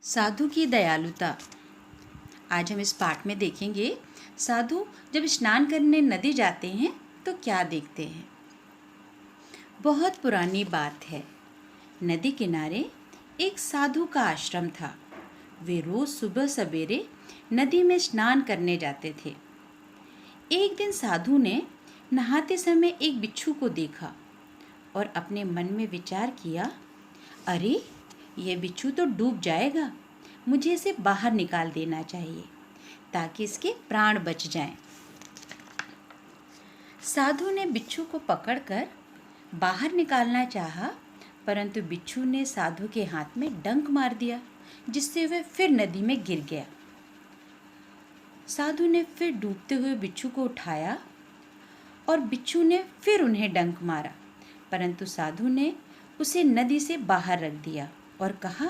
साधु की दयालुता। आज हम इस पाठ में देखेंगे साधु जब स्नान करने नदी जाते हैं तो क्या देखते हैं। बहुत पुरानी बात है। नदी किनारे एक साधु का आश्रम था। वे रोज सुबह सवेरे नदी में स्नान करने जाते थे। एक दिन साधु ने नहाते समय एक बिच्छू को देखा और अपने मन में विचार किया, अरे यह बिच्छू तो डूब जाएगा, मुझे इसे बाहर निकाल देना चाहिए ताकि इसके प्राण बच जाएं। साधु ने बिच्छू को पकड़कर बाहर निकालना चाहा, परंतु बिच्छू ने साधु के हाथ में डंक मार दिया, जिससे वह फिर नदी में गिर गया। साधु ने फिर डूबते हुए बिच्छू को उठाया और बिच्छू ने फिर उन्हें डंक मारा, परंतु साधु ने उसे नदी से बाहर रख दिया और कहा,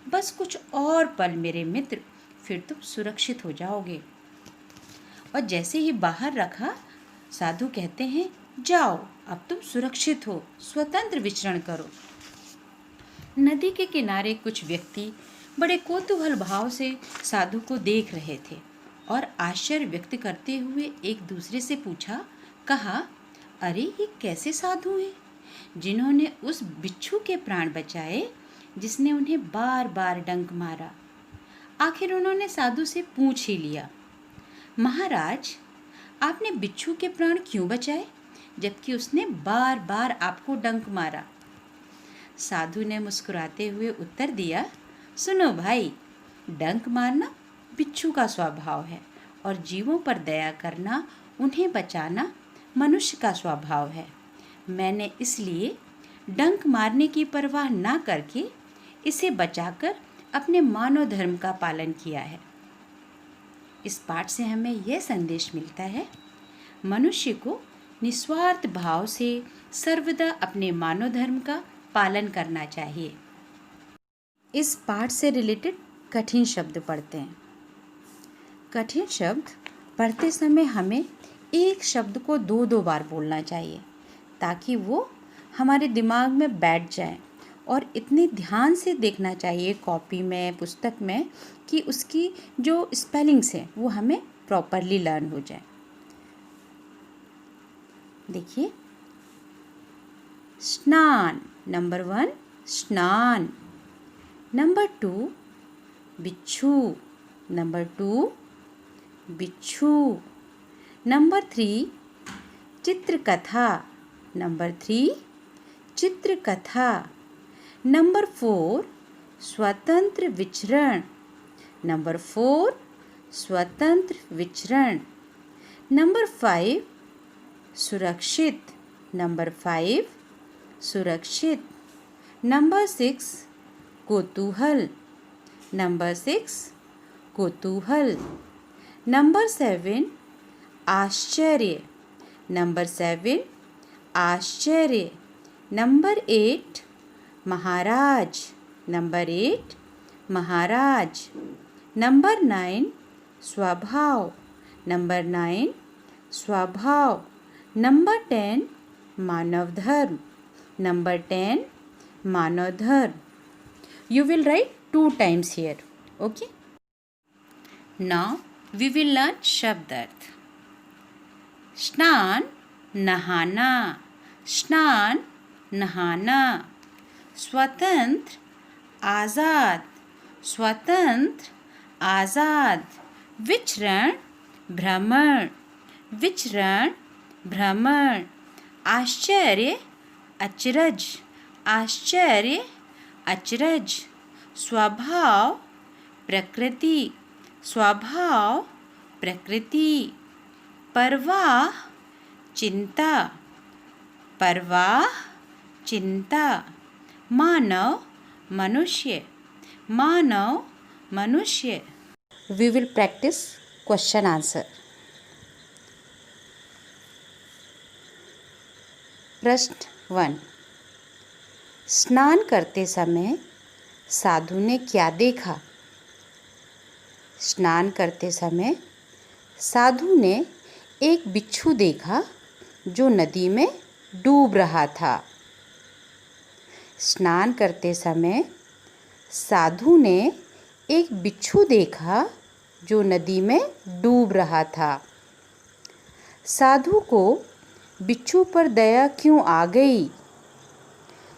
बस कुछ और पल मेरे मित्र, फिर तुम सुरक्षित हो जाओगे। और जैसे ही बाहर रखा, साधु कहते हैं, जाओ अब तुम सुरक्षित हो, स्वतंत्र विचरण करो। नदी के किनारे कुछ व्यक्ति बड़े कौतूहल भाव से साधु को देख रहे थे और आश्चर्य व्यक्त करते हुए एक दूसरे से कहा, अरे ये कैसे साधु हैं जिन्होंने उस बिच्छू के प्राण बचाए जिसने उन्हें बार बार डंक मारा। आखिर उन्होंने साधु से पूछ ही लिया, महाराज आपने बिच्छू के प्राण क्यों बचाए जबकि उसने बार बार आपको डंक मारा। साधु ने मुस्कुराते हुए उत्तर दिया, सुनो भाई, डंक मारना बिच्छू का स्वभाव है और जीवों पर दया करना, उन्हें बचाना मनुष्य का स्वभाव है। मैंने इसलिए डंक मारने की परवाह ना करके इसे बचाकर अपने मानव धर्म का पालन किया है। इस पाठ से हमें यह संदेश मिलता है, मनुष्य को निस्वार्थ भाव से सर्वदा अपने मानव धर्म का पालन करना चाहिए। इस पाठ से रिलेटेड कठिन शब्द पढ़ते हैं। कठिन शब्द पढ़ते समय हमें एक शब्द को दो बार बोलना चाहिए ताकि वो हमारे दिमाग में बैठ जाए, और इतने ध्यान से देखना चाहिए कॉपी में, पुस्तक में, कि उसकी जो स्पेलिंग्स हैं वो हमें प्रॉपरली लर्न हो जाए। देखिए, स्नान, नंबर 1 स्नान, नंबर 2 बिच्छू, नंबर 2 बिच्छू, नंबर 3 चित्रकथा, नंबर 3 चित्रकथा, नंबर 4 स्वतंत्र विचरण, नंबर 4 स्वतंत्र विचरण, नंबर 5 सुरक्षित, नंबर 5 सुरक्षित, नंबर 6 कौतूहल, नंबर 6 कौतूहल, नंबर 7 आश्चर्य, नंबर 7 आश्चर्य, नंबर 8 महाराज, नंबर 8 महाराज, नंबर 9 स्वभाव, नंबर 9 स्वभाव, नंबर 10 मानव धर्म, नंबर 10 मानव धर्म। You will write 2 times here. Okay? Now we will learn शब्द अर्थ। स्नान नहाना, स्नान नहाना, स्वतंत्र आज़ाद, स्वतंत्र आज़ाद, विचरण भ्रमण, विचरण भ्रमण, आश्चर्य अचरज, आश्चर्य अचरज, स्वभाव प्रकृति, स्वभाव प्रकृति, परवाह चिंता, परवाह चिंता, मानव मनुष्य, मानव मनुष्य। We will practice question answer. प्रश्न 1, स्नान करते समय साधु ने क्या देखा। स्नान करते समय साधु ने एक बिच्छू देखा जो नदी में डूब रहा था। स्नान करते समय साधु ने एक बिच्छू देखा जो नदी में डूब रहा था। साधु को बिच्छू पर दया क्यों आ गई?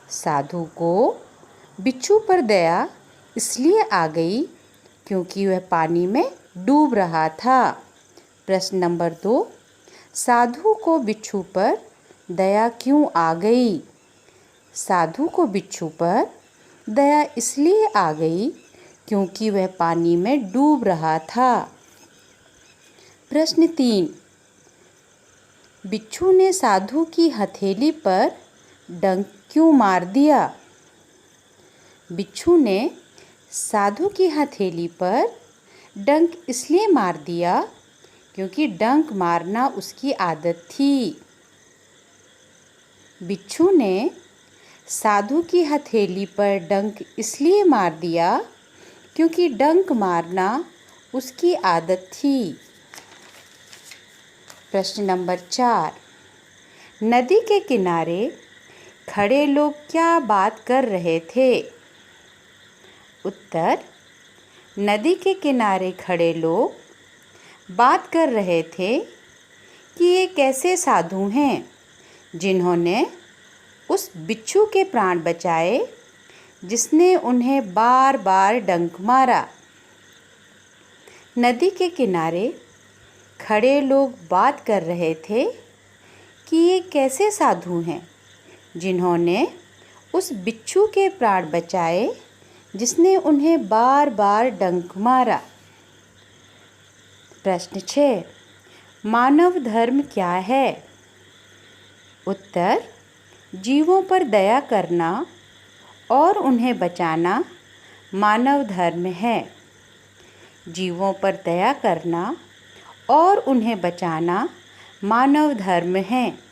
साधु को बिच्छू पर दया इसलिए आ गई क्योंकि वह पानी में डूब रहा था। प्रश्न नंबर 2, साधु को बिच्छू पर दया क्यों आ गई? साधु को बिच्छू पर दया इसलिए आ गई क्योंकि वह पानी में डूब रहा था। प्रश्न 3, बिच्छू ने साधु की हथेली पर डंक क्यों मार दिया? बिच्छू ने साधु की हथेली पर डंक इसलिए मार दिया क्योंकि डंक मारना उसकी आदत थी। बिच्छू ने साधु की हथेली पर डंक इसलिए मार दिया क्योंकि डंक मारना उसकी आदत थी। प्रश्न नंबर 4, नदी के किनारे खड़े लोग क्या बात कर रहे थे? उत्तर, नदी के किनारे खड़े लोग बात कर रहे थे कि ये कैसे साधु हैं जिन्होंने उस बिच्छू के प्राण बचाए जिसने उन्हें बार बार डंक मारा। नदी के किनारे खड़े लोग बात कर रहे थे कि ये कैसे साधु हैं जिन्होंने उस बिच्छू के प्राण बचाए जिसने उन्हें बार बार डंक मारा। प्रश्न 6, मानव धर्म क्या है? उत्तर, जीवों पर दया करना और उन्हें बचाना मानव धर्म है। जीवों पर दया करना और उन्हें बचाना मानव धर्म है।